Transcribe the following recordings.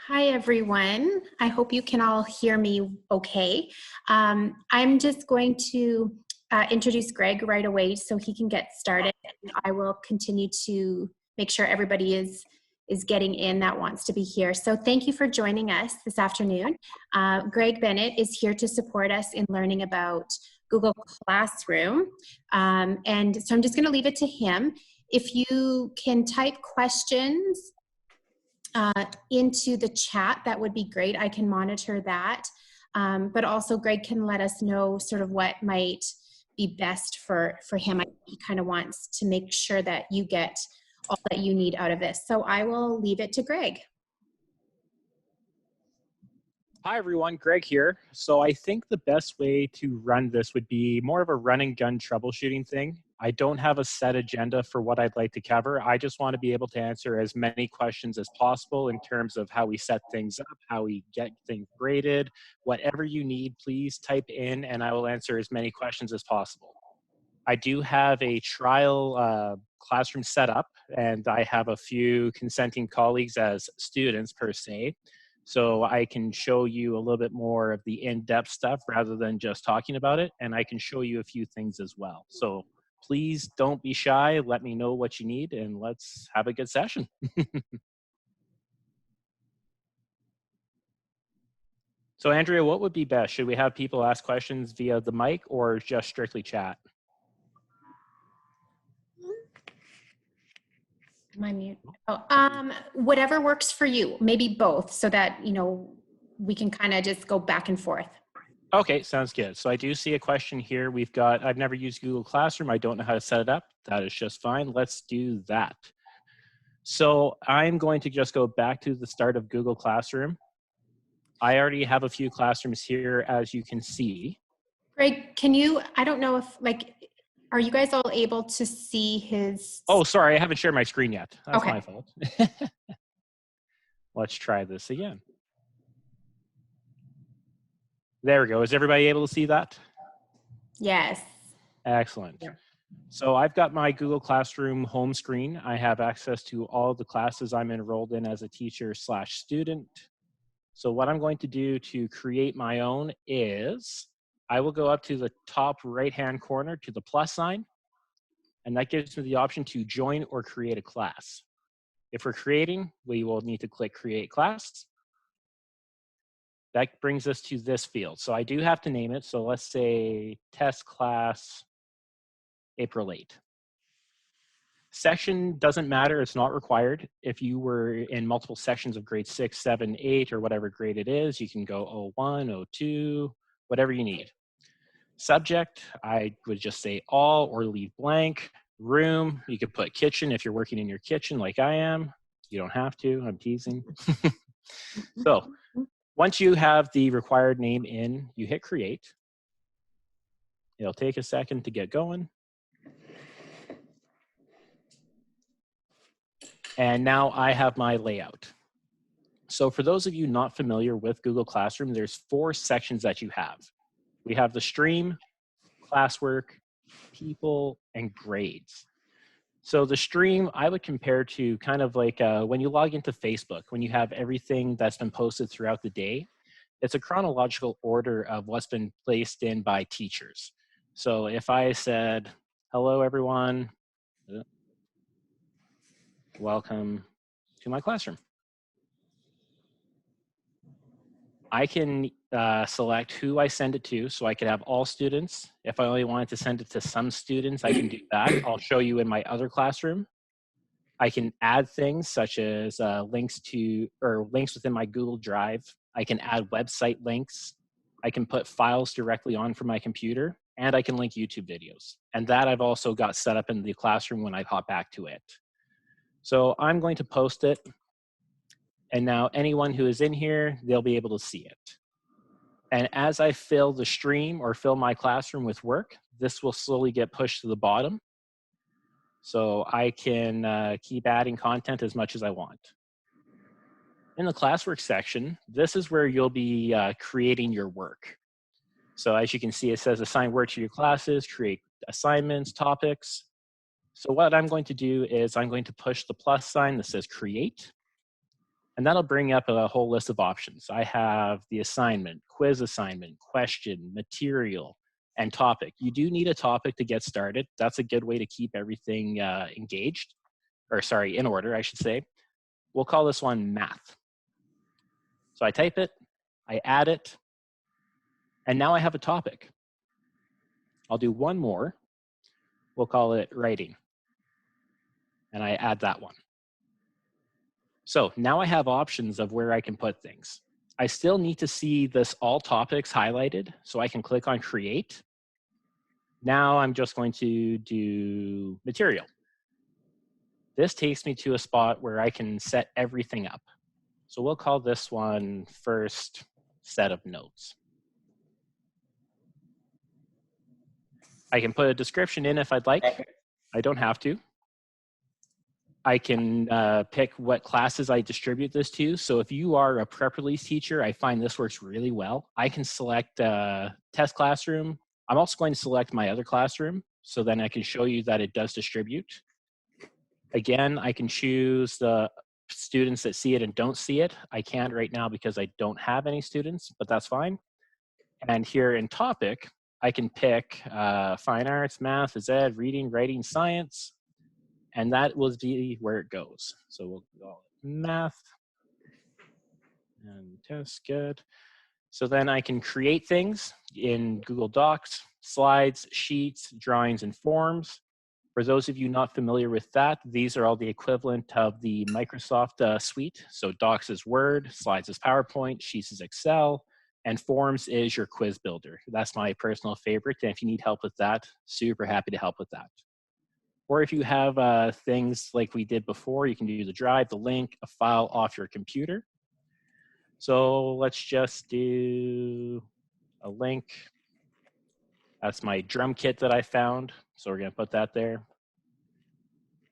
Hi, everyone. I hope you can all hear me okay. I'm just going to introduce Greg right away so he can get started. I will continue to make sure everybody is getting in that wants to be here. So thank you for joining us this afternoon. Greg Bennett is here to support us in learning about Google Classroom. And so I'm just going to leave it to him. If you can type questions into the chat, that would be great. I can monitor that. But also Greg can let us know sort of what might be best for him. He kind of wants to make sure that you get all that you need out of this. So I will leave it to Greg. Hi everyone, Greg here. So I think the best way to run this would be more of a run and gun troubleshooting thing. I don't have a set agenda for what I'd like to cover. I just want to be able to answer as many questions as possible in terms of how we set things up, how we get things graded. Whatever you need, please type in and I will answer as many questions as possible. I do have a trial classroom set up and I have a few consenting colleagues as students per se. So I can show you a little bit more of the in-depth stuff rather than just talking about it. And I can show you a few things as well. So please don't be shy. Let me know what you need and let's have a good session. So Andrea, what would be best? Should we have people ask questions via the mic or just strictly chat? Am I mute? Oh, whatever works for you, maybe both, so that, you know, we can kind of just go back and forth. Okay, sounds good. So I do see a question here. I've never used Google Classroom. I don't know how to set it up. That is just fine. Let's do that. So I'm going to just go back to the start of Google Classroom. I already have a few classrooms here, as you can see. Greg, can you, I don't know if, like, are you guys all able to see his? Oh, sorry, I haven't shared my screen yet. That's okay. my fault. Let's try this again. There we go. Is everybody able to see that? Yes. Excellent. Yeah. So I've got my Google Classroom home screen. I have access to all the classes I'm enrolled in as a teacher/student. So what I'm going to do to create my own is I will go up to the top right-hand corner to the plus sign, and that gives me the option to join or create a class. If we're creating, we will need to click Create Class. That brings us to this field. So I do have to name it. So let's say Test Class April 8. Section doesn't matter, it's not required. If you were in multiple sections of grade 6, 7, 8, or whatever grade it is, you can go 01, 02, whatever you need. Subject, I would just say all or leave blank. Room, you could put kitchen if you're working in your kitchen like I am. You don't have to, I'm teasing. So once you have the required name in, you hit create. It'll take a second to get going. And now I have my layout. So for those of you not familiar with Google Classroom, there's 4 sections that you have. We have the stream, classwork, people, and grades. So the stream I would compare to kind of like when you log into Facebook, when you have everything that's been posted throughout the day, it's a chronological order of what's been placed in by teachers. So if I said, hello everyone, welcome to my classroom. I can select who I send it to, so I could have all students. If I only wanted to send it to some students, I can do that. I'll show you in my other classroom. I can add things such as links within my Google Drive. I can add website links. I can put files directly on from my computer, and I can link YouTube videos. And that I've also got set up in the classroom when I hop back to it. So I'm going to post it. And now anyone who is in here, they'll be able to see it. And as I fill the stream or fill my classroom with work, this will slowly get pushed to the bottom. So I can keep adding content as much as I want. In the classwork section, this is where you'll be creating your work. So as you can see, it says assign work to your classes, create assignments, topics. So what I'm going to do is I'm going to push the plus sign that says create. And that'll bring up a whole list of options. I have the assignment, quiz assignment, question, material, and topic. You do need a topic to get started. That's a good way to keep everything engaged, or sorry, in order, I should say. We'll call this one math. So I type it, I add it, and now I have a topic. I'll do one more. We'll call it writing. And I add that one. So now I have options of where I can put things. I still need to see this all topics highlighted, so I can click on create. Now I'm just going to do material. This takes me to a spot where I can set everything up. So we'll call this one first set of notes. I can put a description in if I'd like. I don't have to. I can pick what classes I distribute this to. So if you are a prep release teacher, I find this works really well. I can select test classroom. I'm also going to select my other classroom, so then I can show you that it does distribute. Again, I can choose the students that see it and don't see it. I can't right now because I don't have any students, but that's fine. And here in topic, I can pick fine arts, math, phys ed, reading, writing, science, and that will be where it goes. So we'll call it math and test, good. So then I can create things in Google Docs, slides, sheets, drawings, and forms. For those of you not familiar with that, these are all the equivalent of the Microsoft suite. So Docs is Word, Slides is PowerPoint, Sheets is Excel, and Forms is your quiz builder. That's my personal favorite, and if you need help with that, super happy to help with that. Or if you have things like we did before, you can do the drive, the link, a file off your computer. So let's just do a link. That's my drum kit that I found. So we're gonna put that there.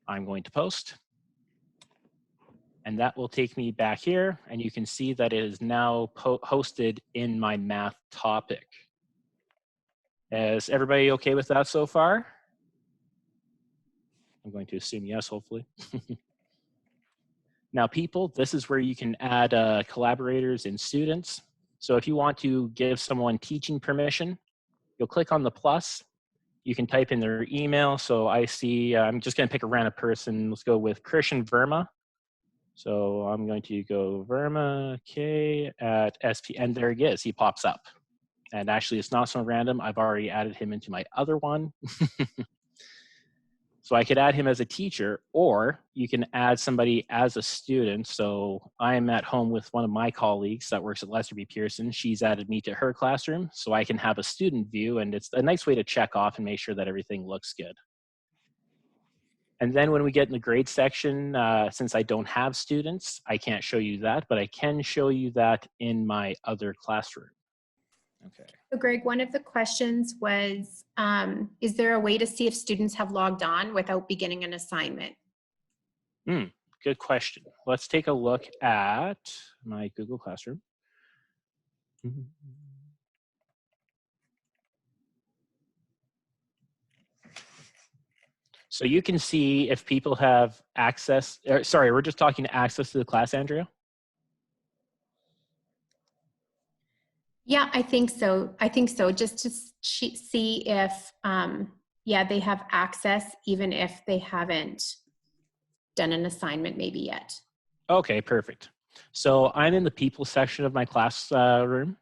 I'm going to post. And that will take me back here. And you can see that it is now hosted in my math topic. Is everybody okay with that so far? I'm going to assume yes, hopefully. Now, people, this is where you can add collaborators and students. So if you want to give someone teaching permission, you'll click on the plus. You can type in their email. So I see, I'm just going to pick a random person. Let's go with Christian Verma. So I'm going to go Verma K at SP, and there he is. He pops up. And actually, it's not so random. I've already added him into my other one. So I could add him as a teacher, or you can add somebody as a student. So I'm at home with one of my colleagues that works at Lester B. Pearson. She's added me to her classroom, so I can have a student view, and it's a nice way to check off and make sure that everything looks good. And then when we get in the grade section, since I don't have students, I can't show you that, but I can show you that in my other classroom. Okay. So Greg, one of the questions was, is there a way to see if students have logged on without beginning an assignment? Good question. Let's take a look at my Google Classroom. So you can see if people have access, sorry, we're just talking access to the class, Andrea? Yeah, I think so. I think so. Just to see if, yeah, they have access, even if they haven't done an assignment maybe yet. Okay, perfect. So I'm in the people section of my classroom,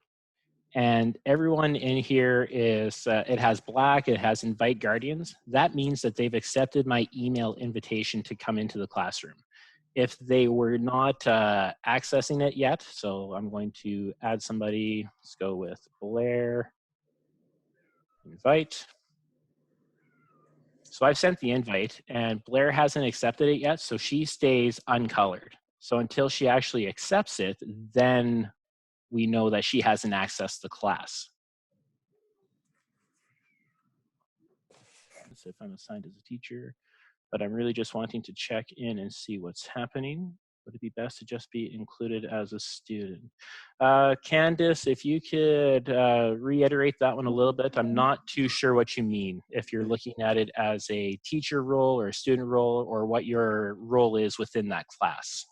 and everyone in here is, it has black, it has invite guardians. That means that they've accepted my email invitation to come into the classroom. If they were not accessing it yet, so I'm going to add somebody, let's go with Blair, invite. So I've sent the invite and Blair hasn't accepted it yet, so she stays uncolored. So until she actually accepts it, then we know that she hasn't accessed the class. Let's see if I'm assigned as a teacher, but I'm really just wanting to check in and see what's happening. Would it be best to just be included as a student? Candice, if you could reiterate that one a little bit. I'm not too sure what you mean, if you're looking at it as a teacher role or a student role, or what your role is within that class.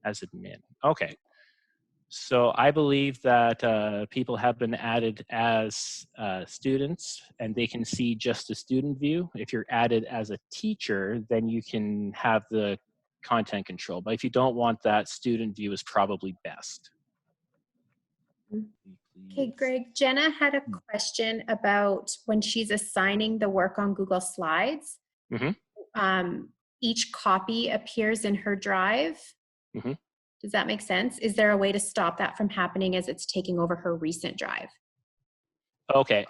as admin. Okay. So I believe that people have been added as students and they can see just the student view. If you're added as a teacher, then you can have the content control. But if you don't want that, student view is probably best. Okay, Greg, Jenna had a question about when she's assigning the work on Google Slides. Mm-hmm. Each copy appears in her drive. Mm-hmm. Does that make sense? Is there a way to stop that from happening as it's taking over her recent drive? Okay,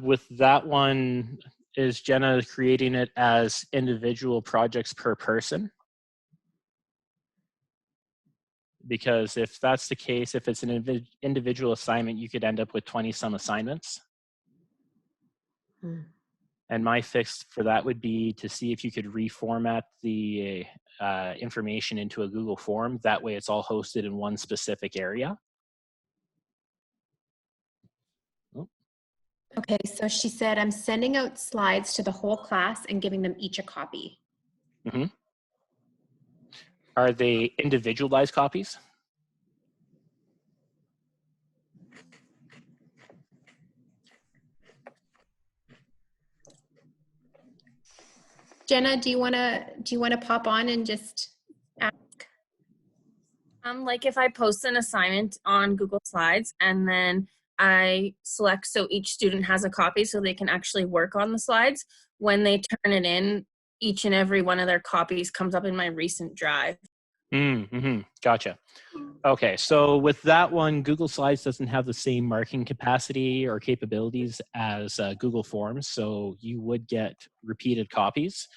with that one, is Jenna creating it as individual projects per person? Because if that's the case, if it's an individual assignment, you could end up with 20-some assignments. And my fix for that would be to see if you could reformat the information into a Google form. That way it's all hosted in one specific area. Oh. Okay, so she said, I'm sending out slides to the whole class and giving them each a copy. Mm-hmm. Are they individualized copies? Jenna, do you wanna pop on and just ask? Like if I post an assignment on Google Slides and then I select so each student has a copy so they can actually work on the slides, when they turn it in, each and every one of their copies comes up in my recent drive. Mm-hmm. Gotcha. Okay, so with that one, Google Slides doesn't have the same marking capacity or capabilities as Google Forms, so you would get repeated copies.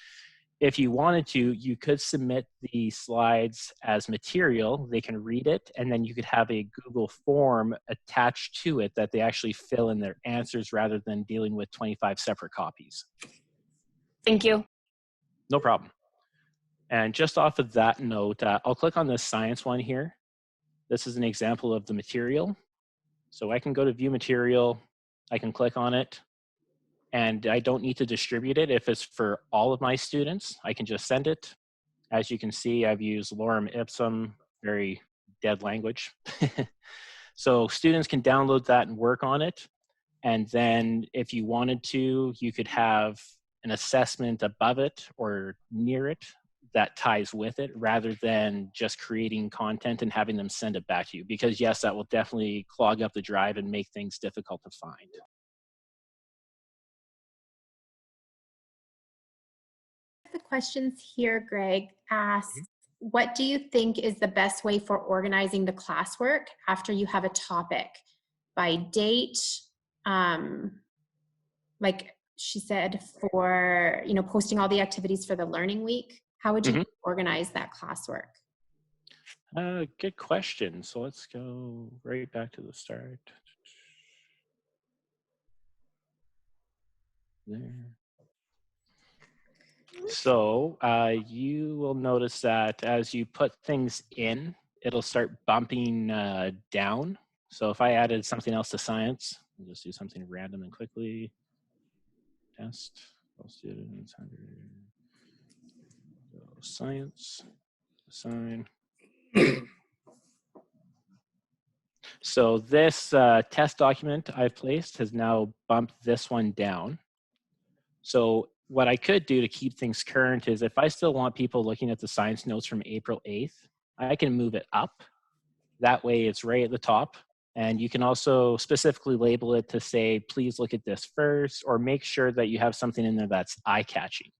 If you wanted to, you could submit the slides as material. They can read it, and then you could have a Google form attached to it that they actually fill in their answers rather than dealing with 25 separate copies. Thank you. No problem. And just off of that note, I'll click on this science one here. This is an example of the material. So I can go to view material, I can click on it, and I don't need to distribute it. If it's for all of my students, I can just send it. As you can see, I've used lorem ipsum, very dead language. So students can download that and work on it. And then if you wanted to, you could have an assessment above it or near it that ties with it rather than just creating content and having them send it back to you. Because yes, that will definitely clog up the drive and make things difficult to find. The questions here, Greg asks, what do you think is the best way for organizing the classwork after you have a topic? By date, like she said, for posting all the activities for the learning week? How would you organize that classwork? Good question. So let's go right back to the start. There. So you will notice that as you put things in, it'll start bumping down. So if I added something else to science, we'll just do something random and quickly. Test, all students, 100. So science, assign. So this test document I've placed has now bumped this one down. So what I could do to keep things current is if I still want people looking at the science notes from April 8th, I can move it up. That way it's right at the top. And you can also specifically label it to say, please look at this first, or make sure that you have something in there that's eye-catching.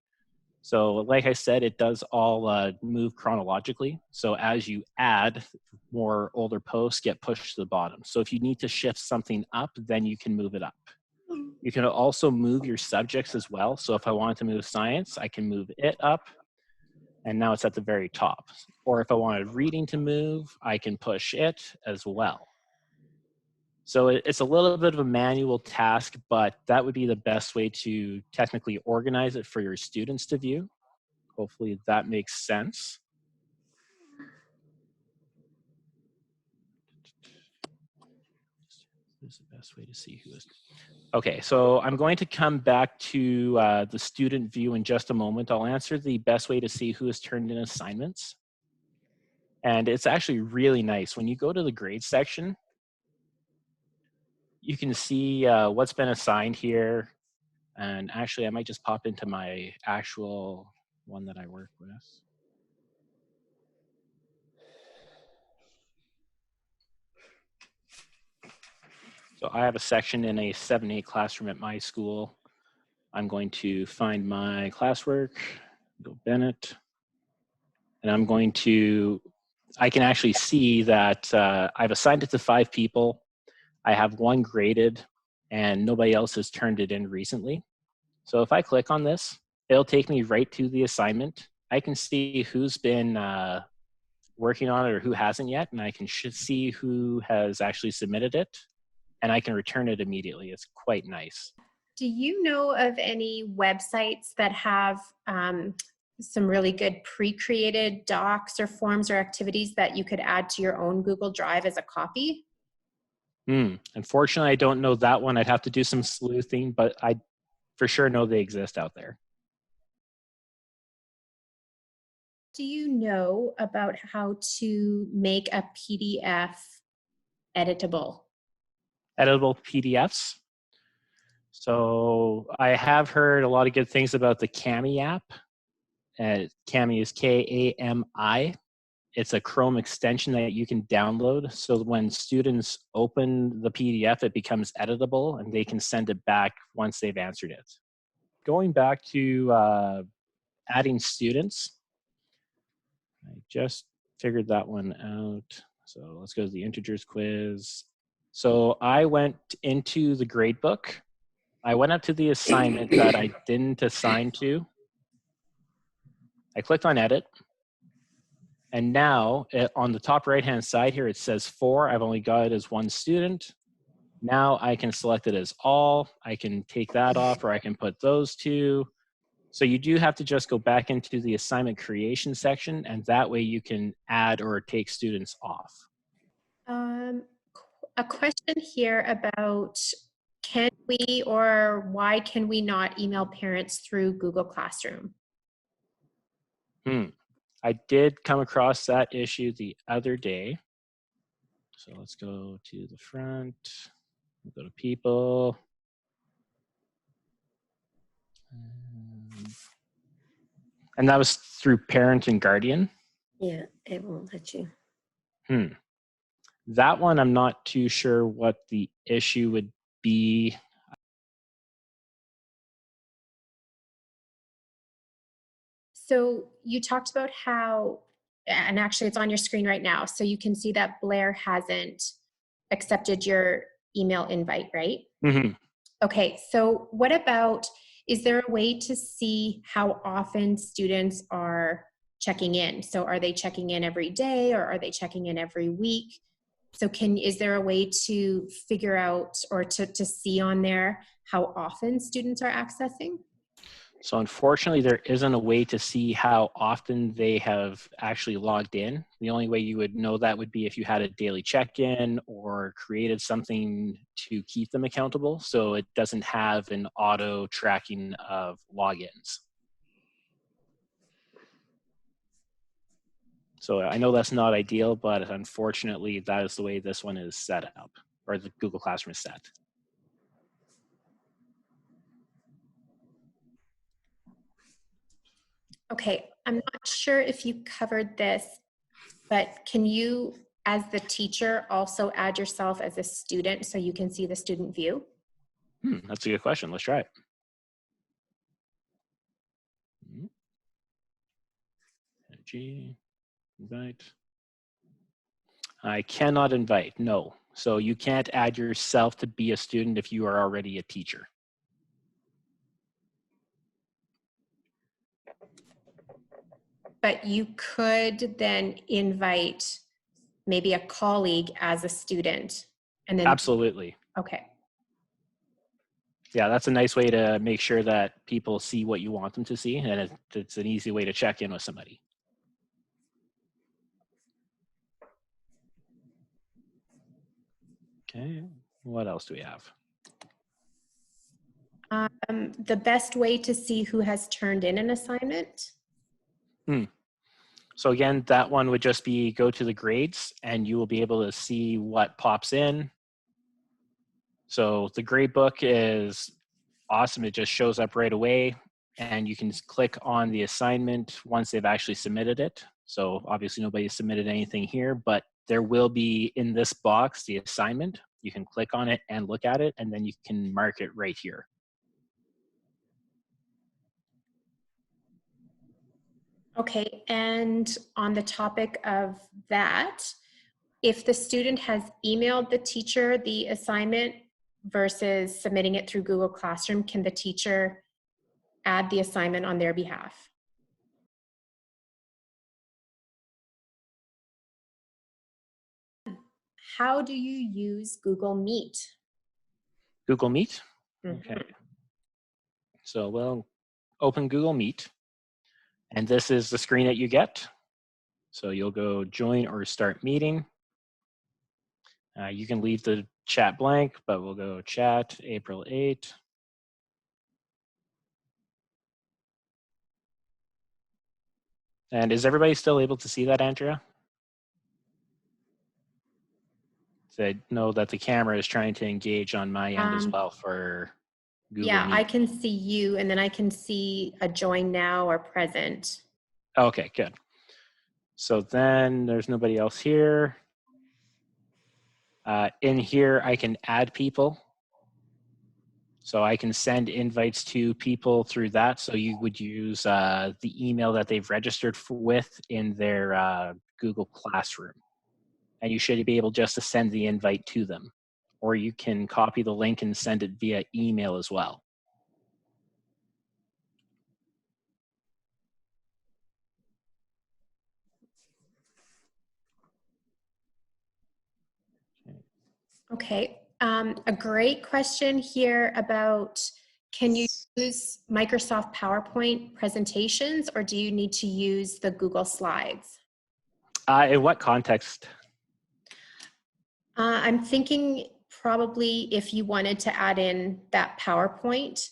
So like I said, it does all move chronologically. So as you add, more older posts get pushed to the bottom. So if you need to shift something up, then you can move it up. You can also move your subjects as well. So if I wanted to move science, I can move it up, and now it's at the very top. Or if I wanted reading to move, I can push it as well. So it's a little bit of a manual task, but that would be the best way to technically organize it for your students to view. Hopefully that makes sense. This is the best way to see who is. Okay, so I'm going to come back to the student view in just a moment. I'll answer the best way to see who has turned in assignments. And it's actually really nice. When you go to the grade section, you can see what's been assigned here. And actually, I might just pop into my actual one that I work with. So I have a section in a 7-8 classroom at my school. I'm going to find my classwork, go Bennett, and I'm going to, I can actually see that I've assigned it to 5 people. I have 1 graded and nobody else has turned it in recently. So if I click on this, it'll take me right to the assignment. I can see who's been working on it or who hasn't yet, and I can see who has actually submitted it, and I can return it immediately. It's quite nice. Do you know of any websites that have some really good pre-created docs or forms or activities that you could add to your own Google Drive as a copy? Unfortunately, I don't know that one. I'd have to do some sleuthing, but I for sure know they exist out there. Do you know about how to make a PDF editable? Editable PDFs. So I have heard a lot of good things about the Kami app. Kami is Kami. It's a Chrome extension that you can download. So when students open the PDF, it becomes editable and they can send it back once they've answered it. Going back to adding students, I just figured that one out. So let's go to the integers quiz. So I went into the gradebook. I went up to the assignment that I didn't assign to. I clicked on edit. And now on the top right-hand side here, it says 4. I've only got it as 1 student. Now I can select it as all. I can take that off, or I can put those 2. So you do have to just go back into the assignment creation section, and that way you can add or take students off. A question here about, can we or why can we not email parents through Google Classroom? I did come across that issue the other day. So let's go to the front. We'll go to people. And that was through parent and guardian. Yeah, it won't let you. That one, I'm not too sure what the issue would be. So you talked about how, and actually it's on your screen right now, so you can see that Blair hasn't accepted your email invite, right? Mm-hmm. Okay, so what about, is there a way to see how often students are checking in? So are they checking in every day, or are they checking in every week? So is there a way to figure out or to see on there how often students are accessing? So unfortunately, there isn't a way to see how often they have actually logged in. The only way you would know that would be if you had a daily check-in or created something to keep them accountable. So it doesn't have an auto tracking of logins. So I know that's not ideal, but unfortunately, that is the way this one is set up, or the Google Classroom is set. Okay, I'm not sure if you covered this, but can you, as the teacher, also add yourself as a student so you can see the student view? That's a good question. Let's try it. Energy, invite. I cannot invite, no. So you can't add yourself to be a student if you are already a teacher. But you could then invite maybe a colleague as a student and then. Absolutely. Okay. Yeah, that's a nice way to make sure that people see what you want them to see, and it's an easy way to check in with somebody. Okay, what else do we have? The best way to see who has turned in an assignment? So again, that one would just be go to the grades and you will be able to see what pops in. So the grade book is awesome. It just shows up right away and you can click on the assignment once they've actually submitted it. So obviously nobody submitted anything here, but there will be in this box, the assignment. You can click on it and look at it, and then you can mark it right here. Okay, and on the topic of that, if the student has emailed the teacher the assignment versus submitting it through Google Classroom, can the teacher add the assignment on their behalf? How do you use Google Meet? Google Meet. Mhm. Okay. So we'll open Google Meet. And this is the screen that you get. So you'll go join or start meeting. You can leave the chat blank, but we'll go chat April 8. And is everybody still able to see that, Andrea? So I know that the camera is trying to engage on my end as well for Google Yeah, Meet. I can see you, and then I can see a join now or present. Okay, good. So then there's nobody else here. In here, I can add people. So I can send invites to people through that. So you would use the email that they've registered with in their Google Classroom. And you should be able just to send the invite to them. Or you can copy the link and send it via email as well. Okay, a great question here about, can you use Microsoft PowerPoint presentations, or do you need to use the Google Slides? In what context? I'm thinking probably if you wanted to add in that PowerPoint,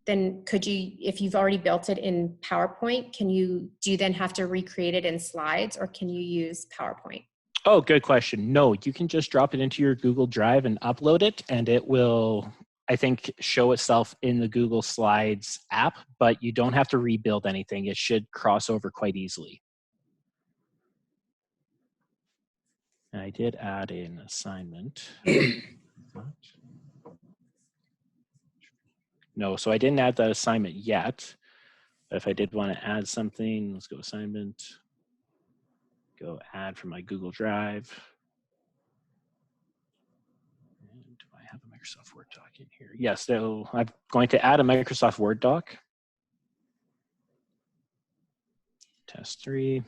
then could you, if you've already built it in PowerPoint, do you then have to recreate it in Slides, or can you use PowerPoint? Oh, good question. No, you can just drop it into your Google Drive and upload it, and it will, I think, show itself in the Google Slides app, but you don't have to rebuild anything. It should cross over quite easily. I did add an assignment. No, so I didn't add that assignment yet. But if I did want to add something, let's go assignment, go add from my Google Drive. And do I have a Microsoft Word doc in here? Yes, so I'm going to add a Microsoft Word doc. Test 3.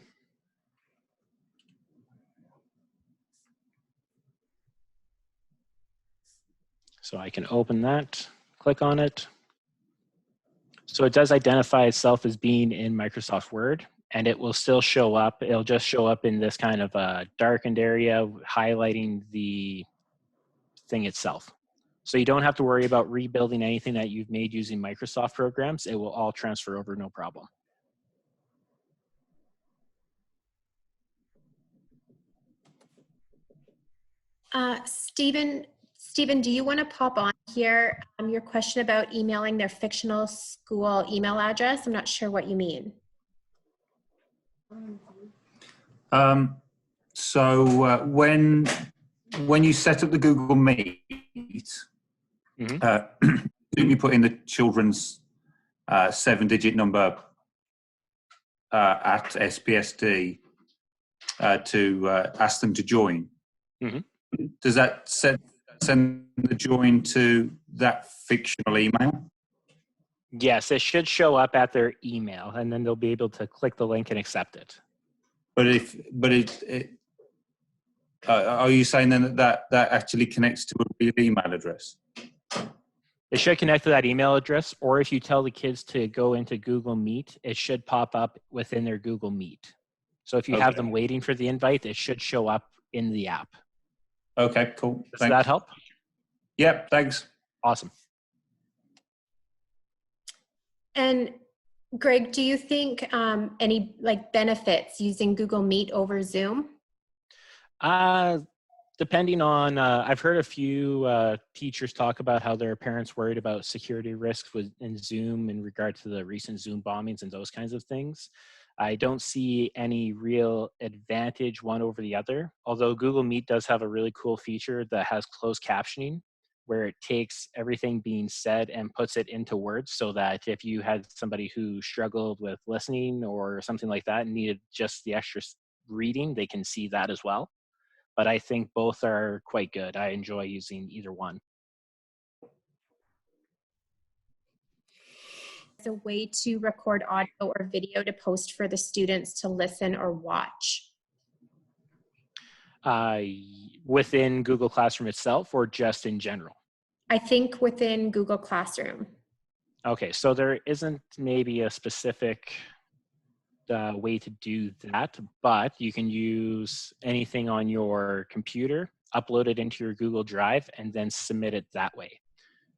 So I can open that, click on it. So it does identify itself as being in Microsoft Word, and it will still show up. It'll just show up in this kind of darkened area, highlighting the thing itself. So you don't have to worry about rebuilding anything that you've made using Microsoft programs. It will all transfer over, no problem. Stephen, do you want to pop on here your question about emailing their fictional school email address? I'm not sure what you mean. When you set up the Google Meet, you put in the children's 7-digit number at SPSD to ask them to join. Does that send the join to that fictional email? Yes, it should show up at their email, and then they'll be able to click the link and accept it. Are you saying then that actually connects to a real email address? It should connect to that email address, or if you tell the kids to go into Google Meet, it should pop up within their Google Meet. So if you have them waiting for the invite, it should show up in the app. Okay, cool. Does that help? Yep, thanks. Awesome. And Greg, do you think any like benefits using Google Meet over Zoom? Depending on, I've heard a few teachers talk about how their parents worried about security risks in Zoom in regard to the recent Zoom bombings and those kinds of things. I don't see any real advantage one over the other, although Google Meet does have a really cool feature that has closed captioning, where it takes everything being said and puts it into words, so that if you had somebody who struggled with listening or something like that and needed just the extra reading, they can see that as well. But I think both are quite good. I enjoy using either one. As a way to record audio or video to post for the students to listen or watch? Within Google Classroom itself, or just in general? I think within Google Classroom. Okay, so there isn't maybe a specific way to do that, but you can use anything on your computer, upload it into your Google Drive, and then submit it that way.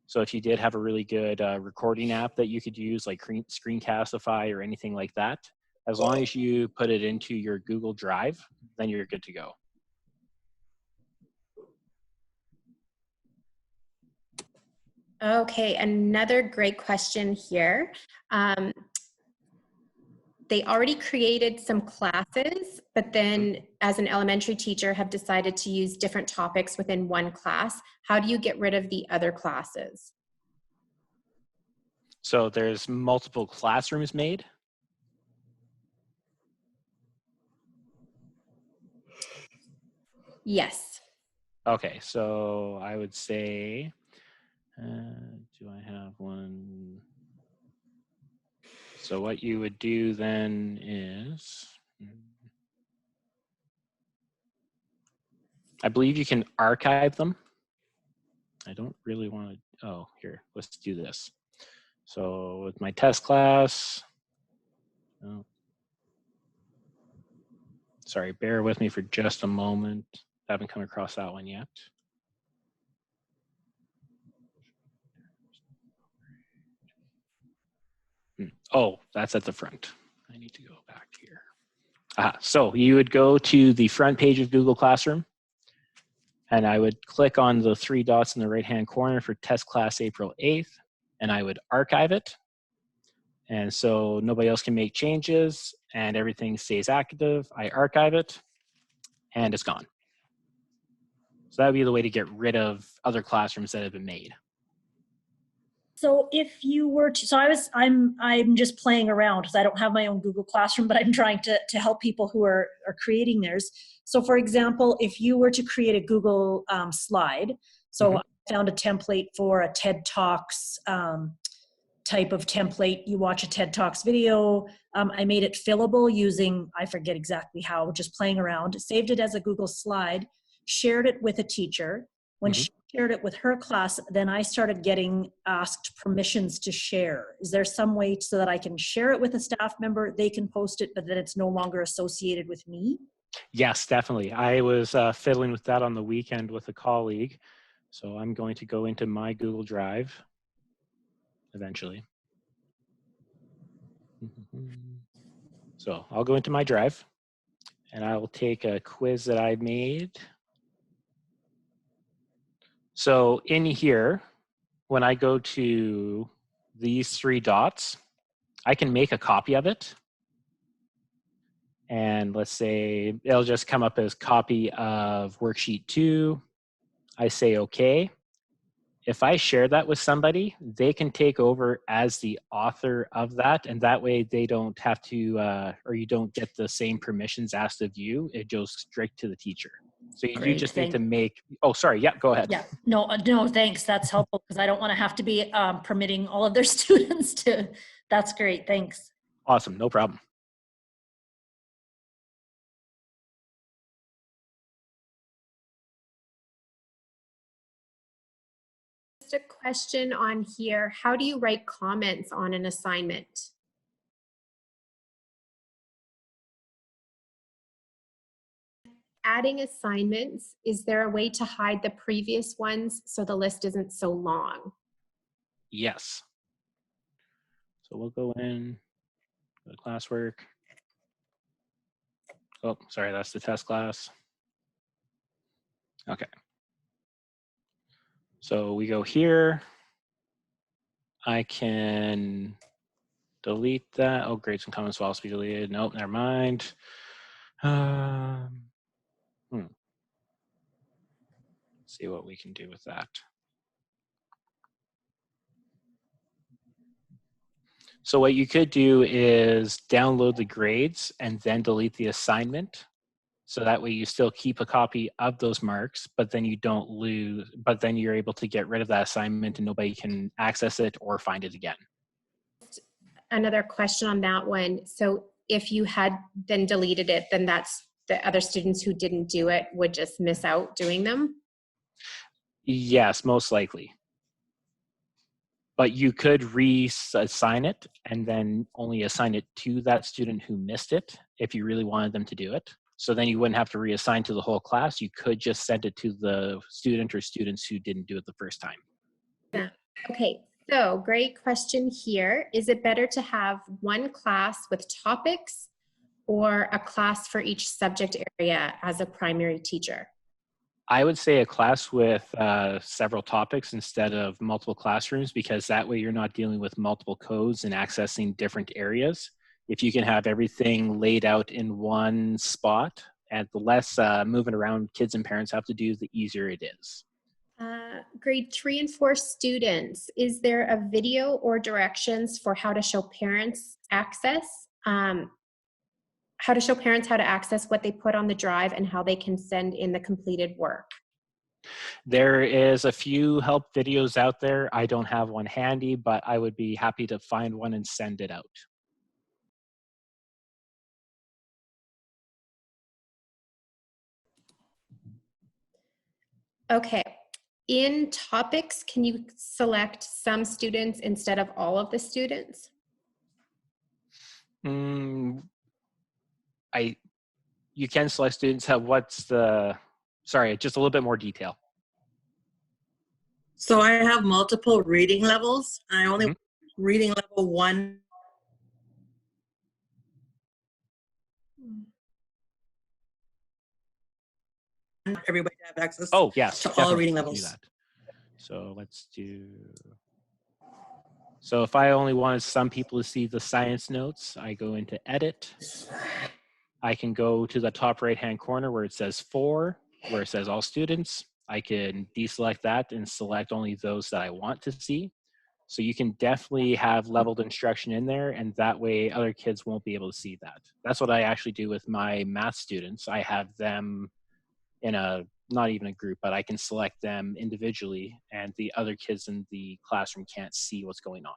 So if you did have a really good recording app that you could use, like Screencastify or anything like that, as long as you put it into your Google Drive, then you're good to go. Okay, another great question here. They already created some classes, but then as an elementary teacher have decided to use different topics within one class. How do you get rid of the other classes? So there's multiple classrooms made. Yes. Okay, so I would say, do I have one? So what you would do then is, I believe you can archive them. I don't really want to, oh, here, let's do this. So with my test class, oh, sorry, bear with me for just a moment. I haven't come across that one yet. Oh, that's at the front. I need to go back here. So you would go to the front page of Google Classroom, and I would click on the 3 dots in the right-hand corner for test class April 8th, and I would archive it. And so nobody else can make changes and everything stays active. I archive it and it's gone. So that would be the way to get rid of other classrooms that have been made. So if you were to, so I'm just playing around because I don't have my own Google Classroom, but I'm trying to help people who are creating theirs. So for example, if you were to create a Google slide, so I found a template for a TED Talks type of template. You watch a TED Talks video. I made it fillable using, I forget exactly how, just playing around, saved it as a Google slide, shared it with a teacher. When she shared it with her class, then I started getting asked permissions to share. Is there some way so that I can share it with a staff member, they can post it, but then it's no longer associated with me? Yes, definitely. I was fiddling with that on the weekend with a colleague. So I'm going to go into my Google Drive eventually. So I'll go into my Drive and I will take a quiz that I made. So in here, when I go to these 3 dots, I can make a copy of it. And let's say it'll just come up as copy of worksheet 2. I say okay. If I share that with somebody, they can take over as the author of that, and that way they don't have to, or you don't get the same permissions asked of you. It goes straight to the teacher. So you Great, just need to make, oh, sorry, yeah, go ahead. Yeah, no, thanks. That's helpful because I don't want to have to be permitting all of their students to, that's great, thanks. Awesome, no problem. Just a question on here. How do you write comments on an assignment? Adding assignments, is there a way to hide the previous ones so the list isn't so long? Yes. So we'll go in The classwork. Oh, sorry, that's the test class. Okay. So we go here. I can delete that. Oh, grades and comments will also be deleted. Nope, never mind. Let's see what we can do with that. So what you could do is download the grades and then delete the assignment. So that way you still keep a copy of those marks, but then you don't lose, but then you're able to get rid of that assignment and nobody can access it or find it again. Another question on that one. So if you had then deleted it, then that's the other students who didn't do it would just miss out doing them? Yes, most likely. But you could reassign it and then only assign it to that student who missed it if you really wanted them to do it. So then you wouldn't have to reassign to the whole class. You could just send it to the student or students who didn't do it the first time. Yeah. Okay, so great question here. Is it better to have one class with topics or a class for each subject area as a primary teacher? I would say a class with several topics instead of multiple classrooms, because that way you're not dealing with multiple codes and accessing different areas. If you can have everything laid out in one spot, and the less moving around kids and parents have to do, the easier it is. Grade 3 and 4 students, is there a video or directions for how to show parents access? How to show parents how to access what they put on the drive and how they can send in the completed work? There is a few help videos out there. I don't have one handy, but I would be happy to find one and send it out. Okay. In topics, can you select some students instead of all of the students? You can select students. Sorry, just a little bit more detail. So I have multiple reading levels. I only reading level 1. Everybody have access Oh, yes. to all definitely reading do levels. that. So let's do. So if I only wanted some people to see the science notes, I go into edit. I can go to the top right-hand corner where it says 4, where it says all students. I can deselect that and select only those that I want to see. So you can definitely have leveled instruction in there, and that way other kids won't be able to see that. That's what I actually do with my math students. I have them in not even a group, but I can select them individually, and the other kids in the classroom can't see what's going on.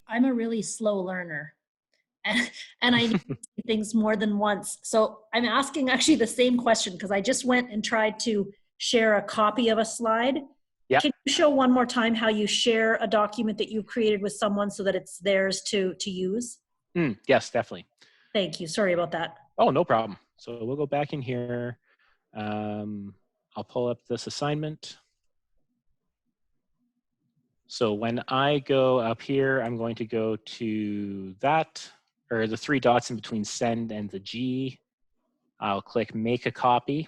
I'm a really slow learner and I need to see things more than once. So I'm asking actually the same question because I just went and tried to share a copy of a slide. Yep. Can you show one more time how you share a document that you created with someone so that it's theirs to use? Yes, definitely. Thank you. Sorry about that. Oh, no problem. So we'll go back in here. I'll pull up this assignment. So when I go up here, I'm going to go to that, or the 3 dots in between send and the G. I'll click make a copy.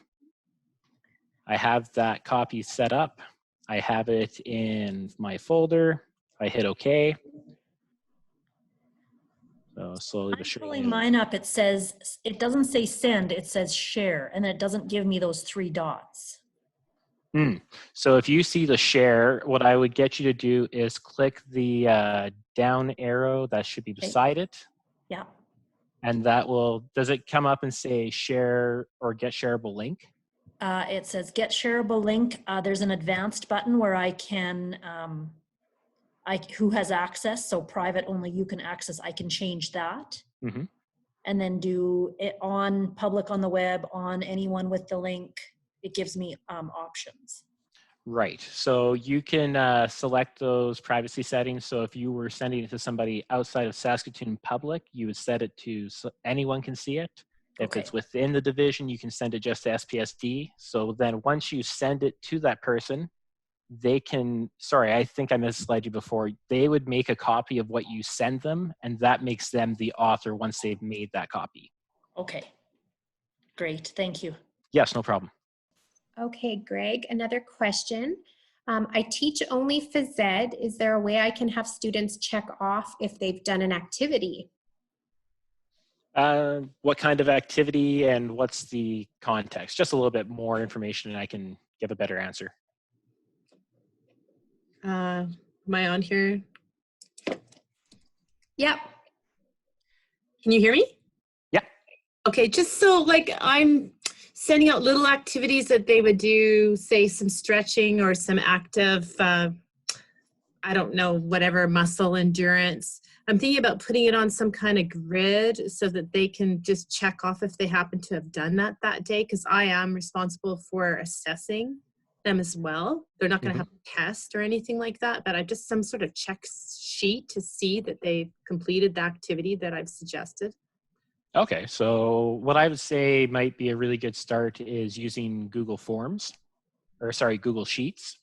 I have that copy set up. I have it in my folder. I hit OK. So slowly but I'm surely. pulling mine up. It says, it doesn't say send, it says share, and it doesn't give me those 3 dots. So if you see the share, what I would get you to do is click the down arrow that should be beside it. Yeah. And that will, does it come up and say share or get shareable link? It says get shareable link. There's an advanced button where I can, who has access, so private only you can access, I can change that. And then do it on public on the web, on anyone with the link. It gives me options. Right. So you can select those privacy settings. So if you were sending it to somebody outside of Saskatoon Public, you would set it to so anyone can see it. If Okay. it's within the division, you can send it just to SPSD. So then once you send it to that person, they can, sorry, I think I misled you before. They would make a copy of what you send them, and that makes them the author once they've made that copy. Okay. Great. Thank you. Yes, no problem. Okay, Greg, another question. I teach only phys ed. Is there a way I can have students check off if they've done an activity? What kind of activity and what's the context? Just a little bit more information and I can give a better answer. Am I on here? Yep. Can you hear me? Yeah. Okay, just so like I'm sending out little activities that they would do, say some stretching or some active, I don't know, whatever, muscle endurance. I'm thinking about putting it on some kind of grid so that they can just check off if they happen to have done that day, because I am responsible for assessing them as well. They're not going to have a test or anything like that, but I just some sort of check sheet to see that they've completed the activity that I've suggested. Okay, so what I would say might be a really good start is using Google Forms, or sorry, Google Sheets.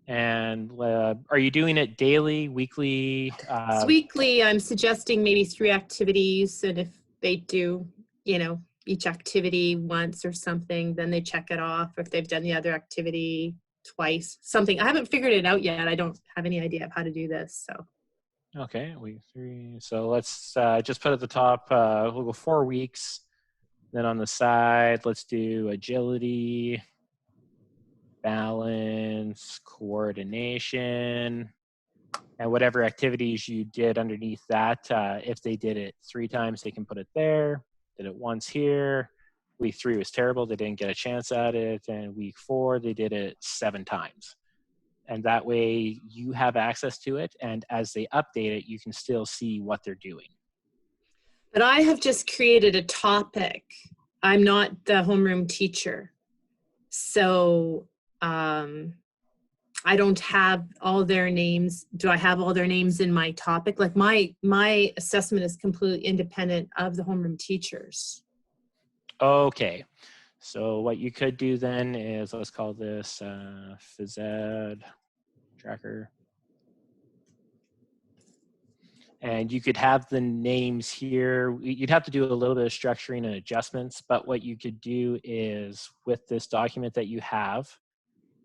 And are you doing it daily, weekly? It's weekly. I'm suggesting maybe 3 activities, and if they do, you know, each activity once or something, then they check it off. If they've done the other activity twice, something. I haven't figured it out yet. I don't have any idea of how to do this, so. Okay, week 3. So let's just put at the top, we'll go 4 weeks. Then on the side, let's do agility, balance, coordination, and whatever activities you did underneath that. If they did it 3 times, they can put it there. Did it once here. Week 3 was terrible. They didn't get a chance at it. And week 4, they did it 7 times. And that way you have access to it. And as they update it, you can still see what they're doing. But I have just created a topic. I'm not the homeroom teacher. So I don't have all their names. Do I have all their names in my topic? Like my assessment is completely independent of the homeroom teachers. Okay. So what you could do then is, let's call this phys ed tracker. And you could have the names here. You'd have to do a little bit of structuring and adjustments, but what you could do is with this document that you have,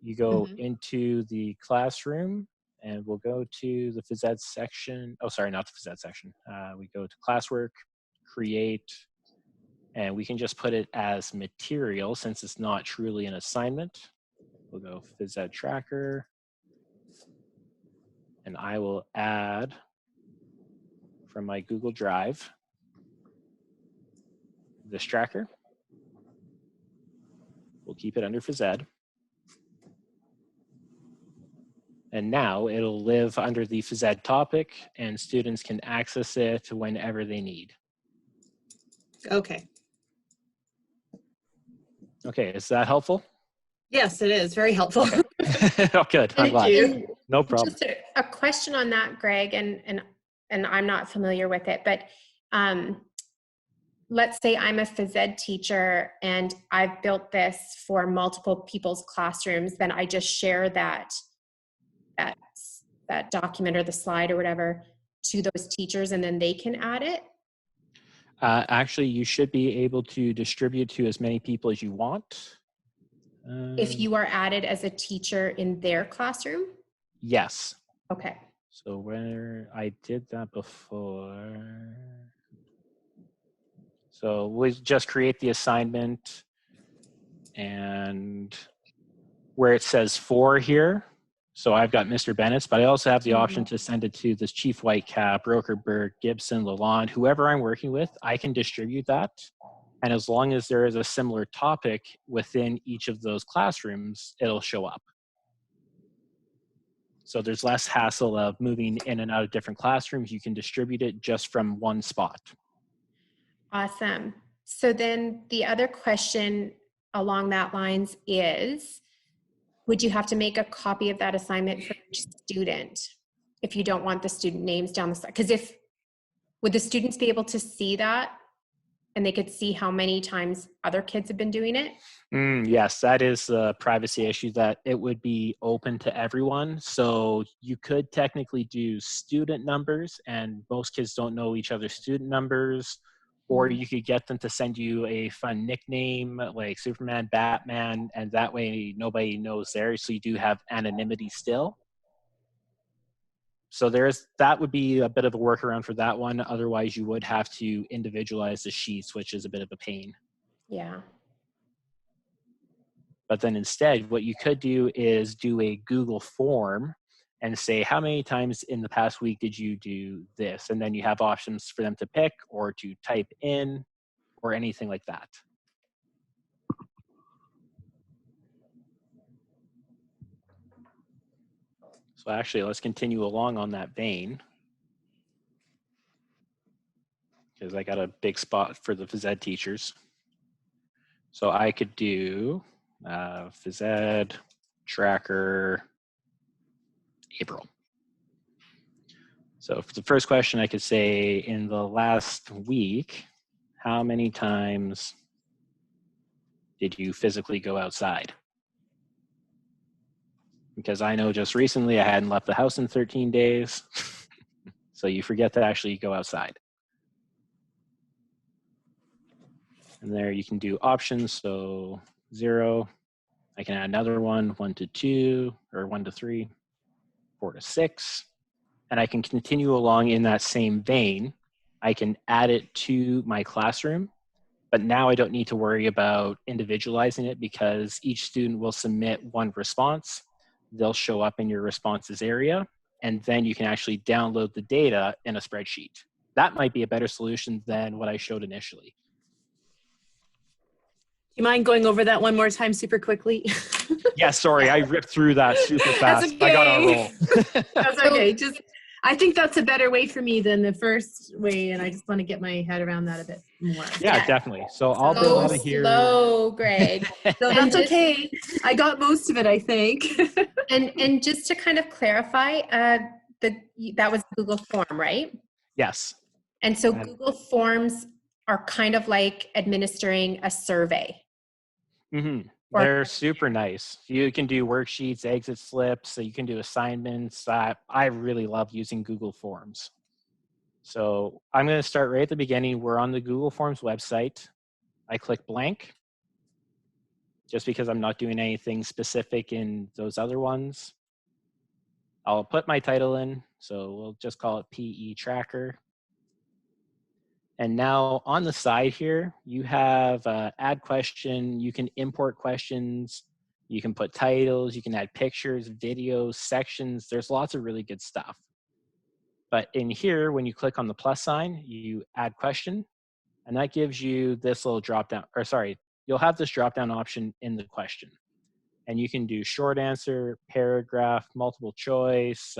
you go into the classroom and we'll go to the phys ed section. Oh, sorry, not the phys ed section. We go to classwork, create, and we can just put it as material since it's not truly an assignment. We'll go phys ed tracker, and I will add from my Google Drive this tracker. We'll keep it under phys ed. And now it'll live under the phys ed topic and students can access it whenever they need. Okay. Okay, is that helpful? Yes, it is very helpful. Okay. Oh, good. I'm glad. you. No problem. Just a question on that, Greg, and I'm not familiar with it, but let's say I'm a phys ed teacher and I've built this for multiple people's classrooms, then I just share that document or the slide or whatever to those teachers and then they can add it? Actually, you should be able to distribute to as many people as you want. If you are added as a teacher in their classroom? Yes. Okay. So where I did that before. So we just create the assignment and where it says 4 here. So I've got Mr. Bennett's, but I also have the option to send it to this Chief Whitecap, Rokerberg, Gibson, Lalonde, whoever I'm working with, I can distribute that. And as long as there is a similar topic within each of those classrooms, it'll show up. So there's less hassle of moving in and out of different classrooms. You can distribute it just from one spot. Awesome. So then the other question along that lines is, would you have to make a copy of that assignment for each student if you don't want the student names down the side? Because would the students be able to see that and they could see how many times other kids have been doing it? Yes, that is a privacy issue, that it would be open to everyone. So you could technically do student numbers, and most kids don't know each other's student numbers. Or you could get them to send you a fun nickname like Superman, Batman, and that way nobody knows theirs. So you do have anonymity still. So that would be a bit of a workaround for that one. Otherwise, you would have to individualize the sheets, which is a bit of a pain. Yeah. But then instead, what you could do is do a Google form and say, how many times in the past week did you do this? And then you have options for them to pick or to type in or anything like that. So actually, let's continue along on that vein, because I got a big spot for the phys ed teachers. So I could do phys ed tracker April. So for the first question, I could say, in the last week, how many times did you physically go outside? Because I know just recently I hadn't left the house in 13 days. So you forget to actually go outside. And there you can do options. So 0, I can add another one, 1 to 2, or 1 to 3, 4 to 6. And I can continue along in that same vein. I can add it to my classroom, but now I don't need to worry about individualizing it, because each student will submit one response. They'll show up in your responses area, and then you can actually download the data in a spreadsheet. That might be a better solution than what I showed initially. Do you mind going over that one more time super quickly? Yeah, sorry, I ripped through that super fast. That's okay. I got on a roll. That's okay. I think that's a better way for me than the first way, and I just want to get my head around that a bit more. Yeah, definitely. So I'll build out of here. Slow, Greg. So that's okay. I got most of it, I think. And just to kind of clarify, that was Google Form, right? Yes. And so Google Forms are kind of like administering a survey. Mm-hmm. They're super nice. You can do worksheets, exit slips, so you can do assignments. I really love using Google Forms. So I'm going to start right at the beginning. We're on the Google Forms website. I click blank, just because I'm not doing anything specific in those other ones. I'll put my title in, so we'll just call it PE Tracker. And now on the side here, you have add question. You can import questions. You can put titles. You can add pictures, videos, sections. There's lots of really good stuff. But in here, when you click on the plus sign, you add question. And that gives you this little drop down, or sorry, you'll have this drop down option in the question. And you can do short answer, paragraph, multiple choice,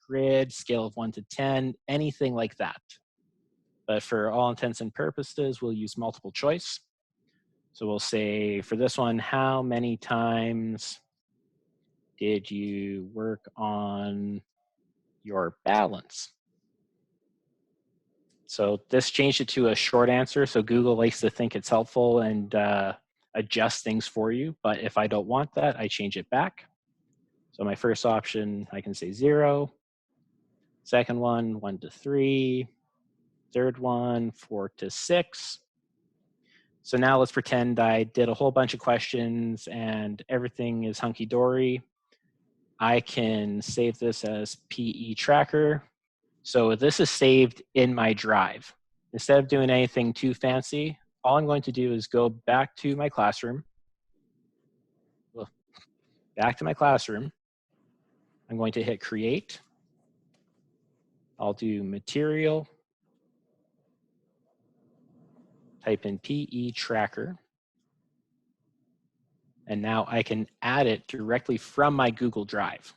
grid, scale of 1 to 10, anything like that. But for all intents and purposes, we'll use multiple choice. So we'll say for this one, how many times did you work on your balance? So this changed it to a short answer. So Google likes to think it's helpful and adjust things for you. But if I don't want that, I change it back. So my first option, I can say 0. Second one, 1 to 3. Third one, 4 to 6. So now let's pretend I did a whole bunch of questions and everything is hunky-dory. I can save this as PE Tracker. So this is saved in my drive. Instead of doing anything too fancy, all I'm going to do is go back to my classroom. I'm going to hit create. I'll do material. Type in PE Tracker. And now I can add it directly from my Google Drive.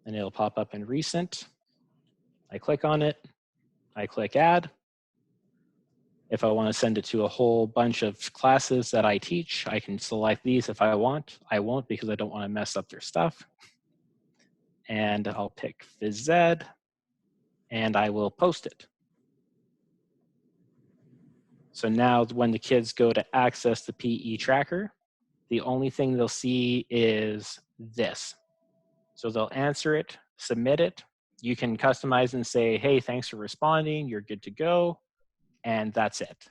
And it'll pop up in recent. I click on it. I click add. If I want to send it to a whole bunch of classes that I teach, I can select these if I want. I won't, because I don't want to mess up their stuff. And I'll pick phys ed, and I will post it. So now when the kids go to access the PE tracker, the only thing they'll see is this. So they'll answer it, submit it. You can customize and say, hey, thanks for responding. You're good to go. And that's it.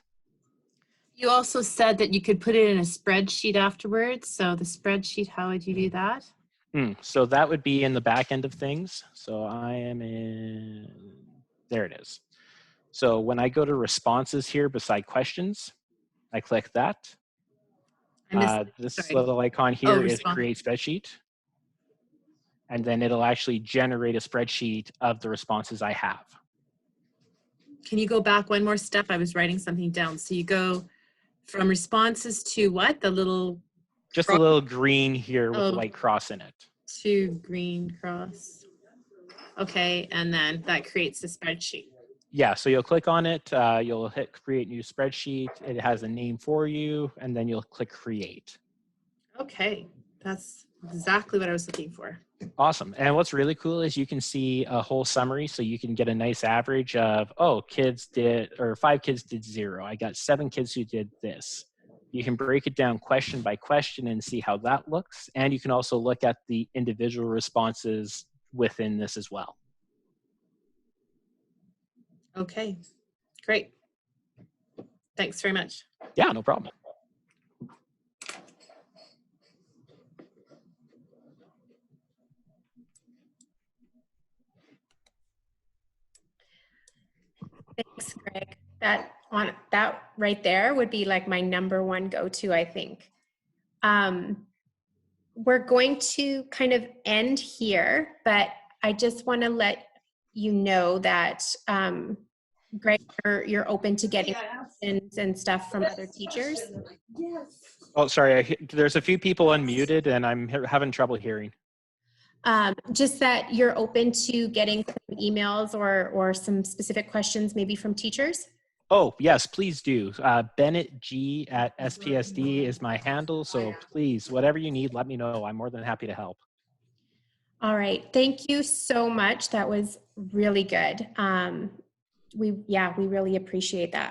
You also said that you could put it in a spreadsheet afterwards. So the spreadsheet, how would you do that? So that would be in the back end of things. So I am in, there it is. So when I go to responses here beside questions, I click that. This sorry. little icon here is response. create spreadsheet. And then it'll actually generate a spreadsheet of the responses I have. Can you go back one more step? I was writing something down. So you go from responses to what? The little Just a little green here with a Oh. white cross in it. to green cross. Okay, and then that creates the spreadsheet. Yeah, so you'll click on it, you'll hit create new spreadsheet, it has a name for you, and then you'll click create. Okay, that's exactly what I was looking for. Awesome. And what's really cool is you can see a whole summary, so you can get a nice average of, oh, 5 kids did 0. I got 7 kids who did this. You can break it down question by question and see how that looks. And you can also look at the individual responses within this as well. Okay, great. Thanks very much. Yeah, no problem. Thanks, Greg. That right there would be like my number one go-to, I think. We're going to kind of end here, but I just want to let you know that Greg, you're open to getting questions and stuff from other teachers. Oh, sorry, there's a few people unmuted and I'm having trouble hearing. Just that you're open to getting emails or some specific questions maybe from teachers. Oh, yes, please do. Bennett G at SPSD is my handle. So please, whatever you need, let me know. I'm more than happy to help. All right. Thank you so much. That was really good. We really appreciate that.